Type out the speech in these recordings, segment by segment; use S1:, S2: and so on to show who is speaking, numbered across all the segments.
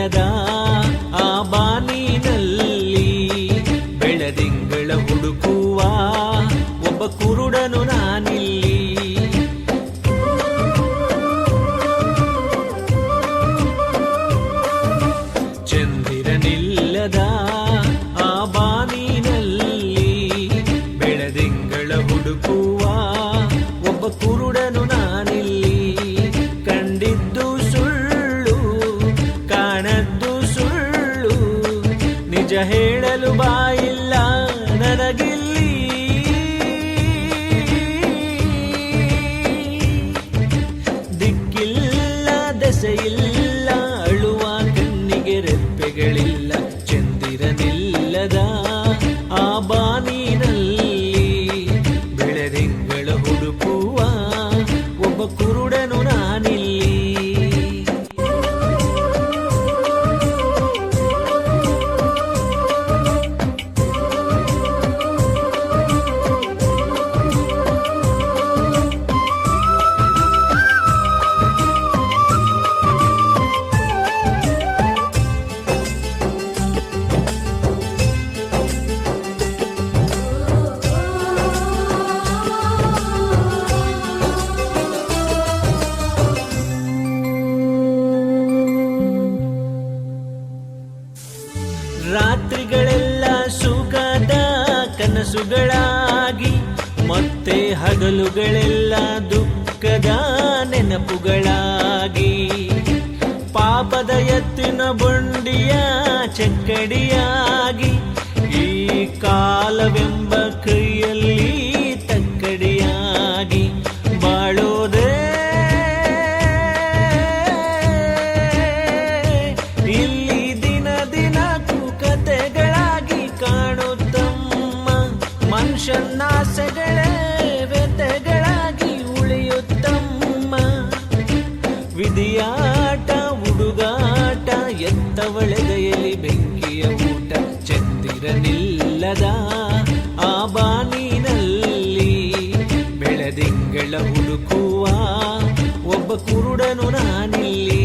S1: ಚಂದಿರನಿಲ್ಲದ ಆ ಬಾನಿನಲ್ಲಿ ಬೆಳದಿಂಗಳ ಹುಡುಕುವ ಒಬ್ಬ ಕುರುಡನು ನಾನಿಲ್ಲಿ. ಚಂದಿರನಿಲ್ಲದ ಆ ಬಾನಿನಲ್ಲಿ ಬೆಳದಿಂಗಳ ಹುಡುಕುವ ಒಬ್ಬ ಕುರುಡನು ನಾನಿಲ್ಲಿ. ಕಂಡಿದ್ದು ಸುಳ್ಳು ಕಾಣದ್ದು ಸುಳ್ಳು, ನಿಜ ಹೇಳಲು ಬಾಯಿಲ್ಲ ನನಗಿಲ್ಲಿ. ದಿಕ್ಕಿಲ್ಲ ದೆಸೆಯಿಲ್ಲ, ಅಳುವ ಕಣ್ಣಿಗೆ ರೆಪ್ಪೆಗಳಿಲ್ಲ. ಚಂದಿರನಿಲ್ಲದ ಆ ಬಾನಿನಲ್ಲಿ ಬೆಳದಿಂಗಳ ಹುಡುಕುವ ಒಬ್ಬ ಕುರುಡನು ನಾನಿಲ್ಲಿ. ರಾತ್ರಿಗಳೆಲ್ಲ ಸುಖದ ಕನಸುಗಳಾಗಿ, ಮತ್ತೆ ಹಗಲುಗಳೆಲ್ಲ ದುಃಖದ ನೆನಪುಗಳಾಗಿ. ಪಾಪದ ಎತ್ತಿನ ಬಂಡಿಯ ಚಕ್ಕಡಿಯಾಗಿ, ಈ ಕಾಲವೆಂಬ ಕೈಯಲ್ಲಿ ತಕ್ಕಡಿಯಾಗಿ ಬಾಳೋದೇ ಇಲ್ಲಿ. ದಿನ ದಿನಕ್ಕೂ ಕತೆಗಳಾಗಿ ಕಾಣುತ್ತಮ್ಮ, ಮನುಷ್ಯನಾಸೆಗಳೇ ವ್ಯತೆಗಳಾಗಿ ಉಳಿಯುತ್ತಮ್ಮ. ವಿಧಿಯಾಟ ಹುಡುಗಾಟ ಎತ್ತವಳೆದೆಯಲ್ಲಿ ಬೆಂಕಿಯ ಊಟ. ಚಂದಿರನಿಲ್ಲದ ಆ ಬಾನಿನಲ್ಲಿ ಬೆಳದಿಂಗಳ ಹುಡುಕುವ ಒಬ್ಬ ಕುರುಡನು ನಾನಿಲ್ಲಿ.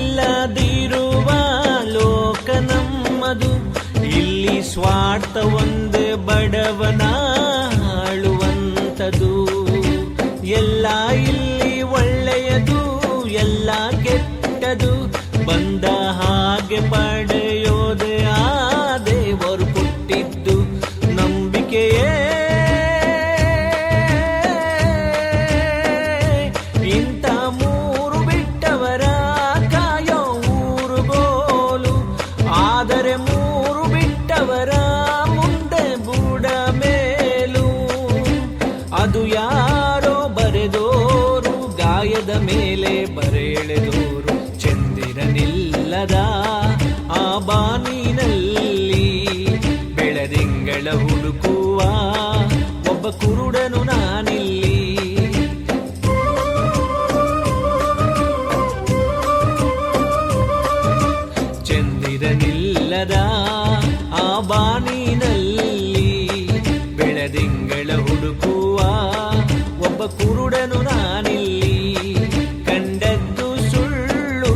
S1: ಅರ್ಥವಿಲ್ಲದಿರುವ ಲೋಕ ನಮ್ಮದು, ಇಲ್ಲಿ ಸ್ವಾರ್ಥ ಒಂದೇ ಬಡವನ ಆಳುವಂಥದು. ಎಲ್ಲ ಇಲ್ಲಿ ಒಳ್ಳೆಯದು ಎಲ್ಲ ಕೆಟ್ಟದು, ಬಂದ ಹಾಗೆ ಪಡೆಯೋದೆ ಆ ದೇವರು ಕೊಟ್ಟಿದ್ದು. ನಂಬಿಕೆಯೇ ಇಂಥ ಮೂರು ಬಿಟ್ಟವರ ಕಾಯೋ ಊರುಗೋಲು. ಆದರೆ ಮೂರು ಬಿಟ್ಟವರ ಮುಂದೆ ಬೂಡ ಮೇಲು. ಅದು ಯಾರೋ ಬರೆದೋರು, ಗಾಯದ ಮೇಲೆ ಬರೆಳೆದೋರು. ಚಂದಿರನಿಲ್ಲದ ಆ ಬಾನಿನಲ್ಲಿ ಬೆಳದಿಂಗಳ ಹುಡುಕುವ ಒಬ್ಬ ಕುರುಡನು ನಾನಿಲ್ಲಿ. ಚಂದಿರನಿಲ್ಲದ ಆ ಬಾನಿನಲ್ಲಿ ಬೆಳದಿಂಗಳ ಹುಡುಕುವ ಒಬ್ಬ ಕುರುಡನು ನಾನಿಲ್ಲಿ. ಕಂಡದ್ದು ಸುಳ್ಳು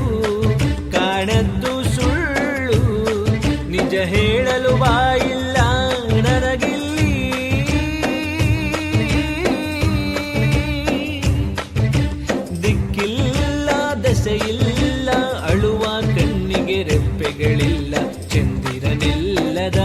S1: ಕಾಣದ್ದು ಸುಳ್ಳು, ನಿಜ ಹೇಳಲು ಬಾಯಿಲ್ಲ ನನಗಿಲ್ಲಿ. ದಿಕ್ಕಿಲ್ಲ ದೆಸೆಯಿಲ್ಲ, ಅಳುವ ಕಣ್ಣಿಗೆ ರೆಪ್ಪೆಗಳಿಲ್ಲ. ಚಂದಿರನಿಲ್ಲದ